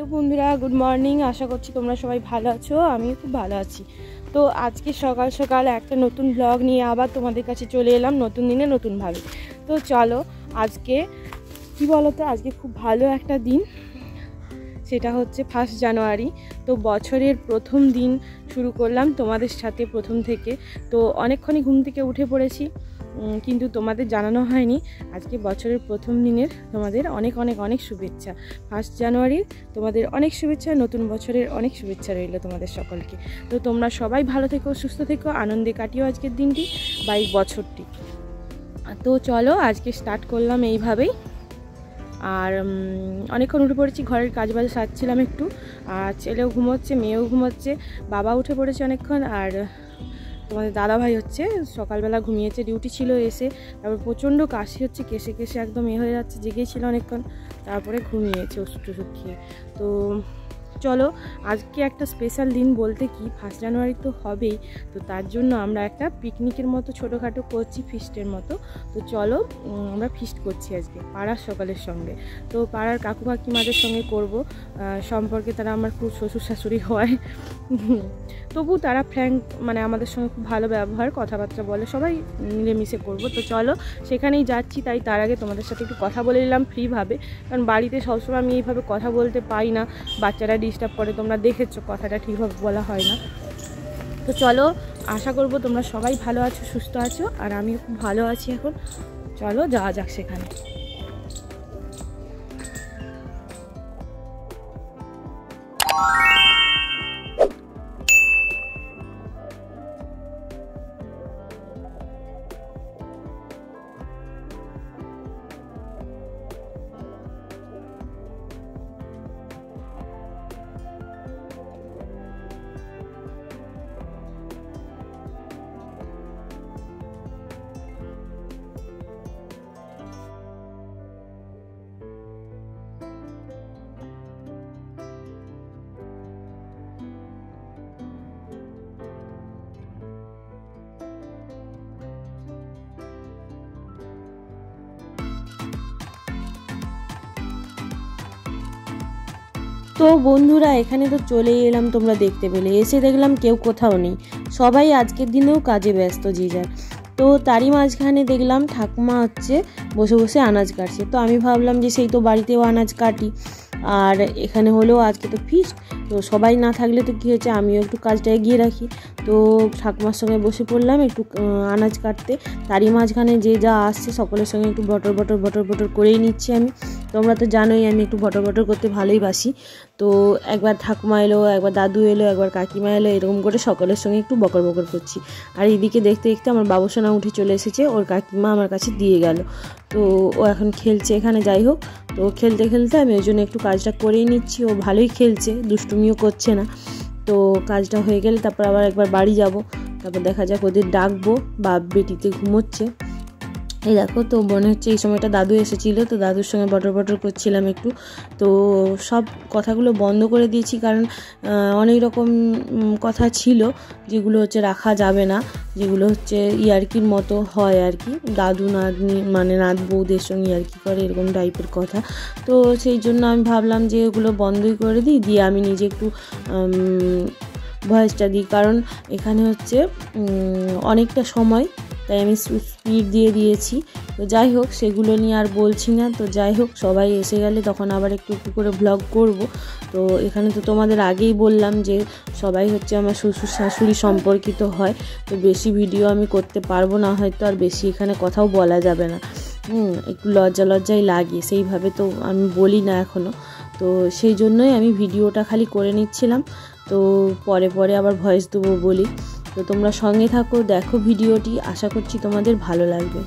Hello বন্ধুরা, good morning. আশা করছি তোমরা সবাই ভালো আছো। আমিও খুব ভালো আছি। তো আজকে সকাল সকাল একটা নতুন ব্লগ নিয়ে আবার তোমাদের কাছে চলে এলাম, নতুন দিনে নতুনভাবে। তো চলো, আজকে কি বলো তো, আজকে খুব ভালো একটা দিন, সেটা হচ্ছে 1 জানুয়ারি। তো বছরের প্রথম দিন শুরু করলাম তোমাদের সাথে প্রথম থেকে। তো অনেকক্ষণই ঘুম থেকে উঠে পড়েছি, কিন্তু তোমাদের জানানো হয়নি আজকে বছরের প্রথম দিনের তোমাদের অনেক অনেক অনেক শুভেচ্ছা। 1 জানুয়ারির তোমাদের অনেক শুভেচ্ছা, নতুন বছরের অনেক শুভেচ্ছা রইল তোমাদের সকলকে। তো তোমরা সবাই ভালো থেকো, সুস্থ থেকো, আনন্দে কাটিও আজকের দিনটি বা এই বছরটি। তো চলো, আজকে স্টার্ট করলাম এইভাবেই। আর অনেকক্ষণ উঠে পড়েছি, ঘরের কাজবাজ সারছিলাম একটু। আর ছেলেও ঘুমোচ্ছে, মেয়েও ঘুমোচ্ছে, বাবা উঠে পড়েছে অনেকক্ষণ। আর তোমাদের দাদাভাই হচ্ছে সকালবেলা ঘুমিয়েছে, ডিউটি ছিল এসে। তারপর প্রচণ্ড কাশি হচ্ছে, কেশে কেশে একদম হয়ে যাচ্ছে, জেগেই ছিল অনেকক্ষণ, তারপরে ঘুমিয়েছে ওষুধ টষুধ খেয়ে। তো চলো, আজকে একটা স্পেশাল দিন বলতে কি, 1 জানুয়ারি তো হবেই। তো তার জন্য আমরা একটা পিকনিকের মতো ছোটোখাটো করছি, ফিস্টের মতো। তো চলো, আমরা ফিস্ট করছি আজকে পাড়ার সকলের সঙ্গে। তো পাড়ার কাকু কাকিমাদের সঙ্গে করব। সম্পর্কে তারা আমার খুব শ্বশুর শাশুড়ি হয়, তবু তারা ফ্র্যাঙ্ক, মানে আমাদের সঙ্গে খুব ভালো ব্যবহার, কথাবার্তা বলে, সবাই মিলেমিশে করব। তো চলো, সেখানেই যাচ্ছি। তাই তার আগে তোমাদের সাথে একটু কথা বলে নিলাম ফ্রিভাবে, কারণ বাড়িতে সবসময় আমি এইভাবে কথা বলতে পাই না, বাচ্চারা ডিস্টার্ব করে। তোমরা দেখেছো, কথাটা ঠিকভাবে বলা হয় না। তো চলো, আশা করব তোমরা সবাই ভালো আছো, সুস্থ আছো, আর আমিও খুব ভালো আছি এখন। চলো যাওয়া যাক সেখানে। তো বন্ধুরা, এখানে তো চলেই এলাম, তোমরা দেখতে পেলে। এসে দেখলাম কেউ কোথাও নেই, সবাই আজকের দিনেও কাজে ব্যস্ত যে যার। তো তারই মাঝখানে দেখলাম ঠাকুমা হচ্ছে বসে বসে আনাজ কাটছে। তো আমি ভাবলাম যে সেই তো বাড়িতেও আনাজ কাটি, আর এখানে হলেও আজকে তো ফিস্ট, তো সবাই না থাকলে তো কী হচ্ছে, আমিও একটু কাজটা এগিয়ে রাখি। তো ঠাকুমার সঙ্গে বসে পড়লাম একটু আনাজ কাটতে। তারই মাঝখানে যে যা আসছে সকলের সঙ্গে একটু বটর বটর বটর বটর করেই নিচ্ছি আমি। তোমরা তো জানোই আমি একটু বটর বটর করতে ভালোই বাসি। তো একবার ঠাকুমা এলো, একবার দাদু এলো, একবার কাকিমা এলো, এরকম করে সকলের সঙ্গে একটু বকর বকর করছি। আর এইদিকে দেখতে দেখতে আমার বাবুসোনা উঠে চলে এসেছে, ওর কাকিমা আমার কাছে দিয়ে গেল। তো ও এখন খেলছে এখানে। যাই হোক, তো খেলতে খেলতে আমি ওই জন্য একটু কাজটা করেই নিচ্ছি। ও ভালোই খেলছে, দুষ্টুমিও করছে না। তো কাজটা হয়ে গেলে তারপর আবার একবার বাড়ি যাব, তারপর দেখা যাক ওদের ডাকবো। বাপ বেটিতে ঘুমোচ্ছে। এই দেখো, তো মনে হচ্ছে এই সময়টা দাদু এসেছিল, তো দাদুর সঙ্গে বটর বটর করছিলাম একটু। তো সব কথাগুলো বন্ধ করে দিয়েছি, কারণ অনেক রকম কথা ছিল যেগুলো হচ্ছে রাখা যাবে না, যেগুলো হচ্ছে ইয়ার্কির মতো হয় আর কি, দাদু নাতনি মানে নাত বউদের সঙ্গে ইয়ার্কি করে, এরকম টাইপের কথা। তো সেই জন্য আমি ভাবলাম যে এগুলো বন্ধই করে দিই, দিয়ে আমি নিজে একটু ভয়েসটা দিই, কারণ এখানে হচ্ছে অনেকটা সময়, তাই আমি স্পিড দিয়ে দিয়েছি। তো যাই হোক, সেগুলো নিয়ে আর বলছি না। তো যাই হোক, সবাই এসে গেলে তখন আবার একটু একটু করে ব্লগ করব। তো এখানে তো তোমাদের আগেই বললাম যে সবাই হচ্ছে আমার শ্বশুর শাশুড়ি সম্পর্কিত হয়। তো বেশি ভিডিও আমি করতে পারবো না হয়তো, আর বেশি এখানে কথাও বলা যাবে না, একটু লজ্জাই লাগে, সেইভাবে তো আমি বলি না এখনও। তো সেই জন্যই আমি ভিডিওটা খালি করে নিচ্ছিলাম। তো পরে পরে আবার ভয়েস দেবো বলি। তো তোমরা সঙ্গে থাকো, দেখো ভিডিওটি, আশা করছি তোমাদের ভালো লাগবে।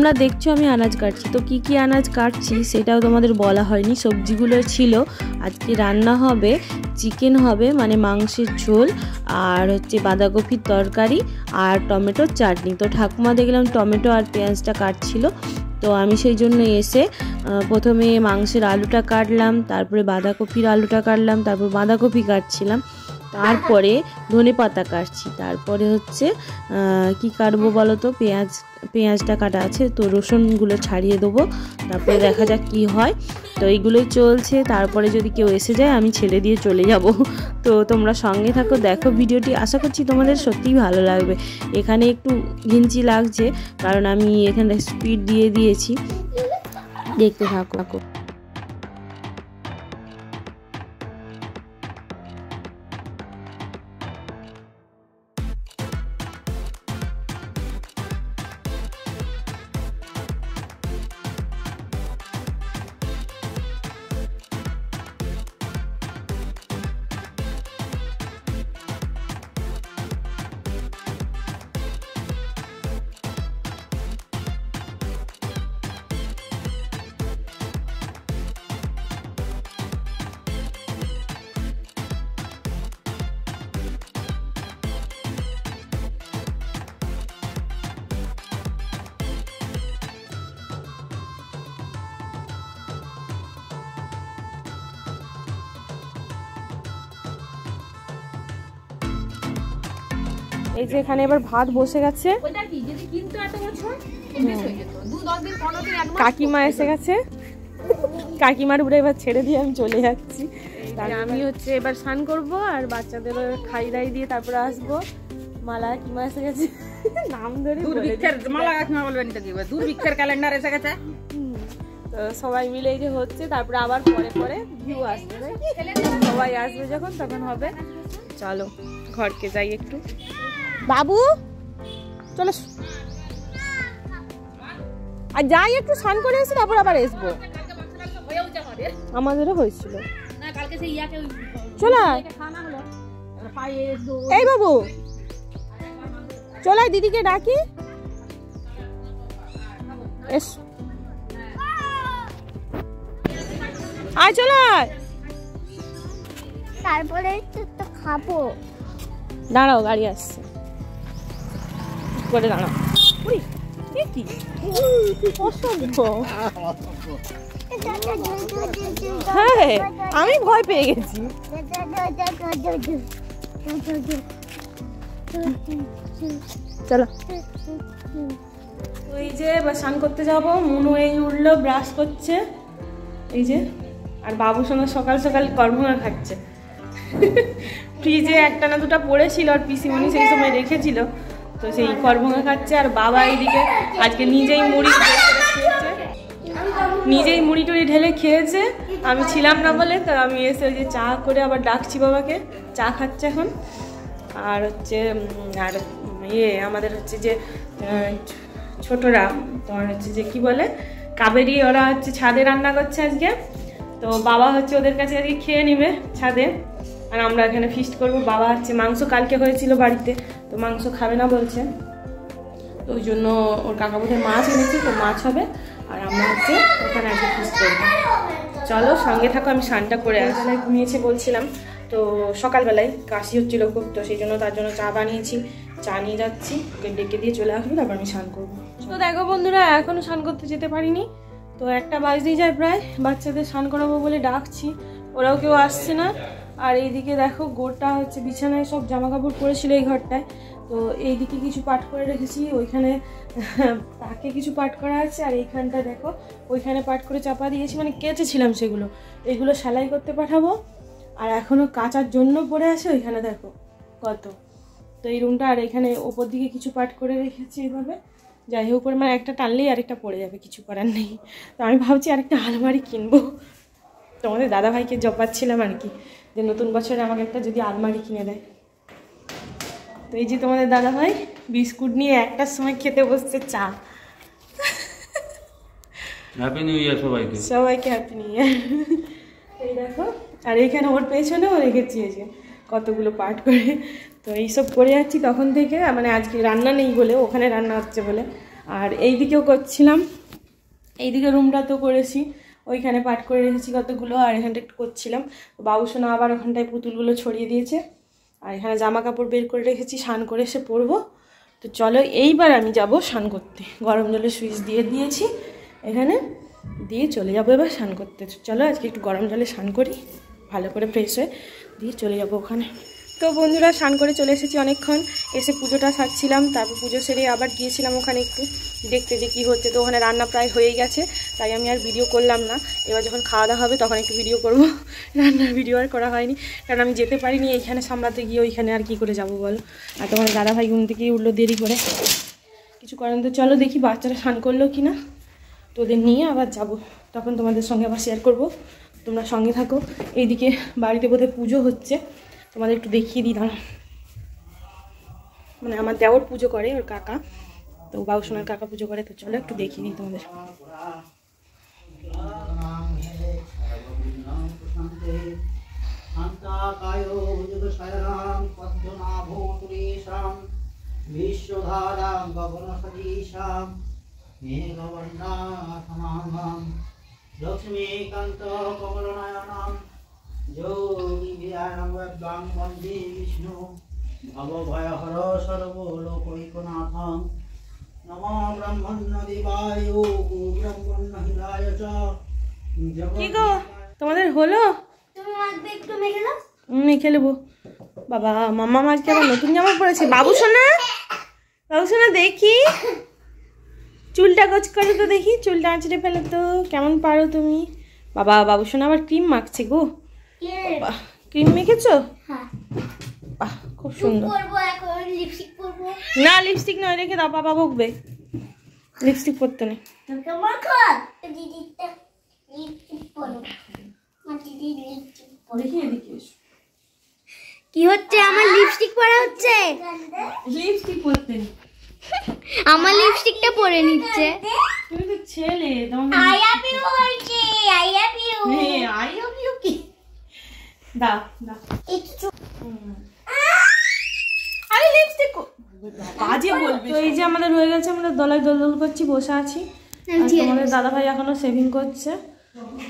তোমরা দেখছো আমি আনাজ কাটছি, তো কি কি আনাজ কাটছি সেটাও তোমাদের বলা হয়নি। সবজিগুলো ছিল, আজকে রান্না হবে চিকেন হবে মানে মাংসের ঝোল, আর হচ্ছে বাঁধাকপির তরকারি আর টমেটোর চাটনি। তো ঠাকুমা দেখলাম টমেটো আর পেঁয়াজটা কাটছিল, তো আমি সেই জন্য এসে প্রথমে মাংসের আলুটা কাটলাম, তারপরে বাঁধাকপির আলুটা কাটলাম, তারপর বাঁধাকপি কাটছিলাম, তারপরে ধনে পাতা কাটছি, তারপরে হচ্ছে কি কাটবো বলো তো, পেঁয়াজটা কাটা আছে, তো রসুনগুলো ছাড়িয়ে দেবো, তারপরে দেখা যাক কি হয়। তো এইগুলোই চলছে, তারপরে যদি কেউ এসে যায় আমি ছেড়ে দিয়ে চলে যাব। তো তোমরা সঙ্গে থাকো, দেখো ভিডিওটি, আশা করছি তোমাদের সত্যিই ভালো লাগবে। এখানে একটু ঘিঞ্চি লাগছে কারণ আমি এখানে স্পিড দিয়ে দিয়েছি, দেখতে থাকো। এই যে এখানে এবার ভাত বসে গেছে, কাকিমা এসে গেছে, কাকিমার উপরে এবার ছেড়ে দিয়ে আমি চলে যাচ্ছি। আমি হচ্ছে এবার স্নান করবো আর বাচ্চাদের খাই দাই দিয়ে তারপরে আসবো। মালা কাকিমা এসে গেছে, নাম ধরে মালা কাকিমা বলবেন তো কি, দূরবীক্ষের ক্যালেন্ডার এসে গেছে। তো সবাই মিলে এই যে হচ্ছে, তারপরে আবার পরে পরে ভিউ আসবে, সবাই আসবে যখন তখন হবে। চলো ঘরকে যাই একটু। বাবু চলো, আর যাই একটু স্নান করে এসে তারপর আবার আসবো। আমাদেরও হয়েছিল। চলো এই বাবু, চলো দিদিকে ডাকি, এস আয় চলো, তারপরে তো খাবো। দাঁড়াও গাড়ি আসছে, করে দাঁড়াও। হ্যাঁ আমি ভয় পেয়ে গেছি। চলো এই যে এবার স্নান করতে যাবো। মুনু এই উঠলো, ব্রাশ করছে এই যে, আর বাবু সঙ্গে সকাল সকাল কর্মরা খাচ্ছে। ফ্রিজে একটা না দুটা পড়েছিল আর পিসিমণি সেই সময় রেখেছিল, তো সেই কর্মরা খাচ্ছে। আর বাবা এইদিকে আজকে নিজেই মুড়ি টুড়ি ঢেলে খেয়েছে, আমি ছিলাম না বলে। তো আমি এসে ওই যে চা করে আবার ডাকছি বাবাকে, চা খাচ্ছে এখন। আর হচ্ছে আর আমাদের হচ্ছে যে ছোটরা তোমার হচ্ছে যে কি বলে কাবেরী, ওরা হচ্ছে ছাদে রান্না করছে আজকে। তো বাবা হচ্ছে ওদের কাছে আজকে খেয়ে নিবে ছাদে, আর আমরা এখানে ফিস্ট করবো। বাবা হচ্ছে মাংস কালকে হয়েছিল বাড়িতে, তো মাংস খাবে না বলছে, তো ওই জন্য ওর কাকা বোধহয় মাছ এনেছে, তো মাছ হবে। আর আমরা হচ্ছে ওখানে আজকে ফিস্ট করবো। চলো সঙ্গে থাকো, আমি স্নানটা করে বেলায় ঘুমিয়েছে বলছিলাম, তো সকালবেলায় কাশি হচ্ছিল খুব, তো সেই জন্য তার জন্য চা বানিয়েছি, চা নিয়ে যাচ্ছি, ওকে ডেকে দিয়ে চলে আসবো, তারপর আমি স্নান করবো। তো দেখো বন্ধুরা, এখনো স্নান করতে যেতে পারিনি, তো 1টা বাজতেই যায় প্রায়। বাচ্চাদের স্নান করাবো বলে ডাকছি, ওরাও কেউ আসছে না। আর এইদিকে দেখো গোটা হচ্ছে বিছানায় সব জামা কাপড় পরেছিল এই ঘরটায়, তো এইদিকে কিছু পাট করে রেখেছি, ওইখানে তাকে কিছু পাট করা আছে, আর এইখানটা দেখো ওইখানে পাট করে চাপা দিয়েছি, মানে কেচেছিলাম সেগুলো, এগুলো সেলাই করতে পাঠাবো। আর এখনও কাচার জন্য পড়ে আছে ওইখানে দেখো কত। তো এই রুমটা, আর এখানে ওপর দিকে কিছু পাট করে রেখেছি এইভাবে, যাই হোক করে মানে একটা টানলেই আরেকটা পড়ে যাবে, কিছু করার নেই। তো আমি ভাবছি আরেকটা আলমারি কিনবো, তোমাদের দাদাভাইকে জপাচ্ছিলাম আর কি, যে নতুন বছরে আমাকে একটা যদি আলমারি কিনে দেয়। তো এই যে তোমাদের দাদাভাই বিস্কুট নিয়ে 1টার সময় খেতে বসছে চা। হ্যাপি নিউ ইয়ার সবাইকে, সবাইকে হ্যাপি নিউ ইয়ার। এই দেখো, আর এইখানে ওর পেছনেও রেখেছি এই যে কতগুলো পাট করে। তো এইসব করে যাচ্ছি তখন থেকে, মানে আজকে রান্না নেই বলে, ওখানে রান্না হচ্ছে বলে। আর এই দিকেও করছিলাম, এইদিকে রুমটা তো করেছি, ওইখানে পাট করে রেখেছি কতগুলো, আর এখানটা একটু করছিলাম। বাবুসোনা আবার ওখানটায় পুতুলগুলো ছড়িয়ে দিয়েছে, আর এখানে জামা কাপড় বের করে রেখেছি, স্নান করে এসে পরবো। তো চলো এইবার আমি যাব স্নান করতে, গরম জলের সুইচ দিয়ে দিয়েছি এখানে, দিয়ে চলে যাবো এবার স্নান করতে। চলো আজকে একটু গরম জলে স্নান করি, ভালো করে ফ্রেশ হয়ে দিয়ে চলে যাবো ওখানে। তো বন্ধুরা স্নান করে চলে এসেছি অনেকক্ষণ, এসে পুজোটা সারছিলাম, তারপর পুজো সেরে আবার গিয়েছিলাম ওখানে একটু দেখতে যে কী হচ্ছে। তো ওখানে রান্না প্রায় হয়েই গেছে, তাই আমি আর ভিডিও করলাম না। এবার যখন খাওয়া দাওয়া হবে তখন একটু ভিডিও করব, রান্নার ভিডিও আর করা হয়নি, কারণ আমি যেতে পারিনি এইখানে সামলাতে গিয়ে, ওইখানে আর কি করে যাবো বলো। আর তোমার দাদাভাই ঘুম থেকে উঠলো দেরি করে, কিছু করেন। তো চলো দেখি বাচ্চারা স্নান করলো কি না, তো ওদের নিয়ে আবার যাব, তখন তোমাদের সঙ্গে আবার শেয়ার করব, তোমরা সঙ্গে থাকো। এইদিকে বাড়িতে বোধহয় পুজো হচ্ছে, তোমাদের একটু দেখিয়ে দিই দাঁড়া। মানে আমার দেওর পুজো করে, ওর কাকা, তো বাবুসোনার কাকা পুজো করে। তো চলো একটু দেখিয়ে দিই তোমাদের। লক্ষ্মীকান্ত কমলনয়নম যোগী বিহারং বৈদ্যাং বন্দে বিষ্ণু ভবভয়হর সর্বলোকৈকনাথং নমো ব্রহ্মণ্যদেবায় ব্রহ্মণ্যহিতায় চ। কি গো তোমাদের হলো? তুমি মাখবে, একটু মেখে নাও। মেখে নেবো। বাবা মাম্মা আজকে আবার নতুন জামা পরেছে। বাবুসোনা, বাবুসোনা দেখি চুলটা গোছ করে তো দেখি, চুলটা আঁচড়ে ফেলে তো, কেমন পারো তুমি। বাবা বাবুসোনা আবার ক্রিম মাখছে গো, বাহ ক্রিম মেখেছো? হ্যাঁ, বাহ খুব সুন্দর। পরবো এখন, লিপস্টিক পরবো। না লিপস্টিক নয়, রেখে দাও, বাবা বকবে, লিপস্টিক পরতে নেই। তোকে মাখো, দিদিটা লিপস্টিক পরো, মা দিদি লিপস্টিক পরো। দেখি এদিকে এসো। কি হচ্ছে? আমার লিপস্টিক পরা হচ্ছে, লিপস্টিক পরতে নেই, আমার লিপস্টিকটা পরে নিচ্ছে। তুমি তো ছেলে, তোমাকে আই লাভ ইউ বলছি, I love you. I love you কি দাও দাও। আরে লিপস্টিক বাজে বলবে। তো এই যে আমাদের হয়ে গেছে, আমরা দলায় দোল করছি, বসে আছি। আর তোমাদের দাদাভাই এখনো সেভিং করছে,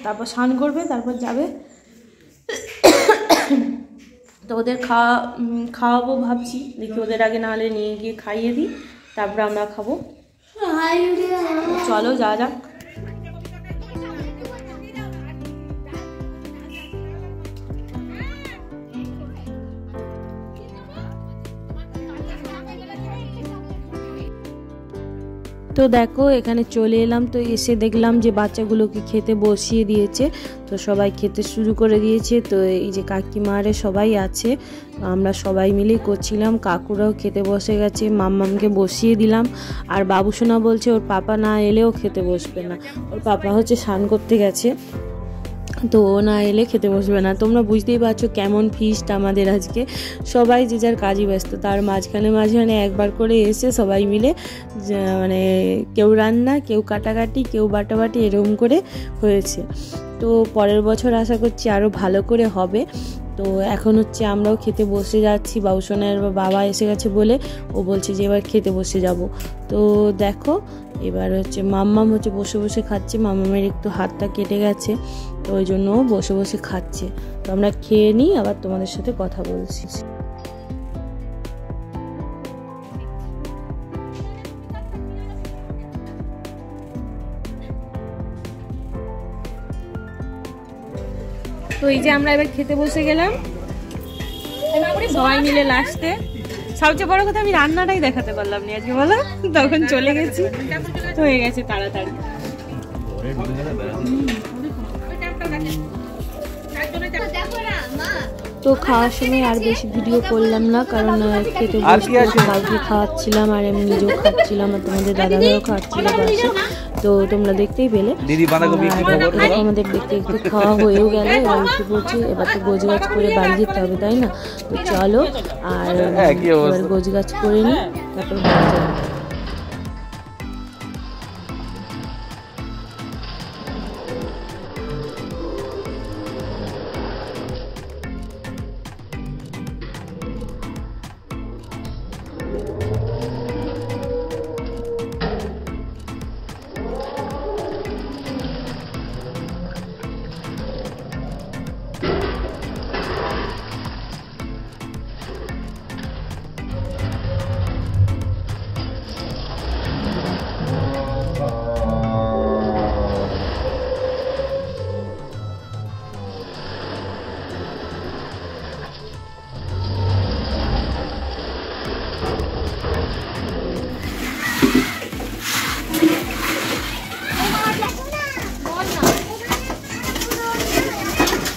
তারপর স্নান করবে, তারপর যাবে। তো ওদের খাওয়াবো ভাবছি, দেখি ওদের আগে নাহলে নিয়ে গিয়ে খাইয়ে দিই, তারপরে আমরা খাবো। চলো যা যাক। তো দেখো এখানে চলে এলাম, তো এসে দেখলাম যে বাচ্চাগুলোকে খেতে বসিয়ে দিয়েছে, তো সবাই খেতে শুরু করে দিয়েছে। তো এই যে কাকিমারে সবাই আছে, আমরা সবাই মিলেই করছিলাম, কাকুরাও খেতে বসে গেছে, মাম্মামকে বসিয়ে দিলাম। আর বাবুসোনা বলছে ওর পাপা না এলেও খেতে বসবে না, ওর পাপা হচ্ছে স্নান করতে গেছে, তো ও না এলে খেতে বসবে না। তোমরা বুঝতেই পারছো কেমন ফিস্ট আমাদের আজকে, সবাই যে যার কাজে ব্যস্ত, তার মাঝখানে একবার করে এসে সবাই মিলে মানে কেউ রান্না, কেউ কাটাকাটি, কেউ বাটাবাটি, এরকম করে হয়েছে। তো পরের বছর আশা করছি আরও ভালো করে হবে। তো এখন হচ্ছে আমরাও খেতে বসে যাচ্ছি, বাবুসোনার বাবা এসে গেছে বলে ও বলছে যে এবার খেতে বসে যাব। তো দেখো এবার হচ্ছে মাম্মাম হচ্ছে বসে বসে খাচ্ছে, মাম্মামের একটু হাতটা কেটে গেছে, তো ওই জন্য ও বসে বসে খাচ্ছে। তো আমরা খেয়ে নিই, আবার তোমাদের সাথে কথা বলছি। তো এই যে আমরা এবার খেতে বসে গেলাম সবাই মিলে। লাস্টে সবচেয়ে বড় কথা আমি রান্নাটাই দেখাতে পারলাম না আজকে, বলো, তখন চলে গেছি, হয়ে গেছে তাড়াতাড়ি। তো খাওয়ার সময় আর বেশি ভিডিও করলাম না, কারণ খেতে বসে কাউকে খাওয়াচ্ছিলাম আর আমি নিজেও খাচ্ছিলাম, আর তোমাদের দাদাভাইও খাচ্ছিল পাশে, তো তোমরা দেখতেই পেলে। আমাদের দেখতে একটু খাওয়া হয়েও গেল, এবার উঠে পড়ছি, এবার তো গোছ গাছ করে বাড়ি যেতে হবে, তাই না? তো চলো আর এবার গোছ গাছ করে নিই, তারপর বাড়ি যাবো।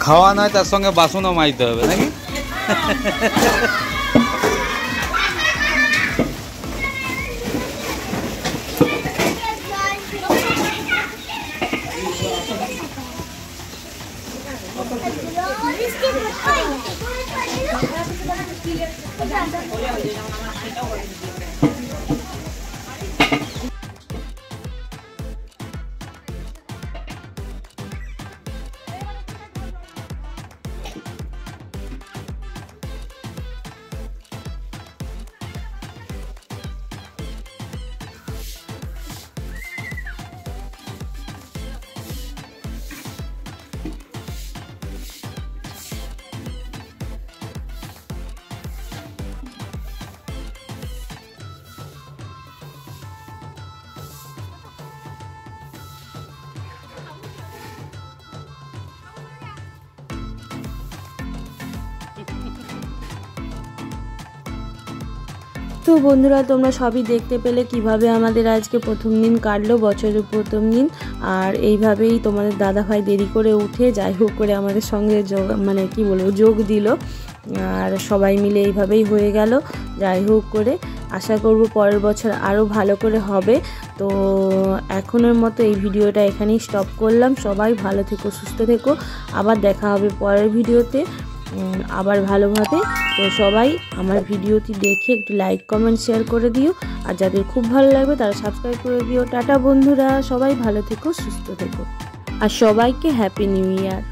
খাওয়া নয় তার সঙ্গে বাসনও মাজতে হবে নাকি? তো বন্ধুরা, তোমরা সবই দেখতে পেলে কিভাবে আমাদের আজকে প্রথম দিন কাটলো, বছরের প্রথম দিন। আর এইভাবেই তোমাদের দাদাভাই দেরি করে উঠে যাই হোক করে আমাদের সঙ্গে যোগ দিল। আর সবাই মিলে এইভাবেই হয়ে গেল যাই হোক করে। আশা করব পরের বছর আরও ভালো করে হবে। তো এখনের মতো এই ভিডিওটা এখানেই স্টপ করলাম। সবাই ভালো থেকো, সুস্থ থেকো। আবার দেখা হবে পরের ভিডিওতে আবার ভালোভাবে। তো সবাই আমার ভিডিওটি দেখে একটু লাইক, কমেন্ট, শেয়ার করে দিও। আর যাদের খুব ভালো লাগবে তারা সাবস্ক্রাইব করে দিও। টাটা বন্ধুরা, সবাই ভালো থেকো, সুস্থ থেকো। আর সবাইকে হ্যাপি নিউ ইয়ার।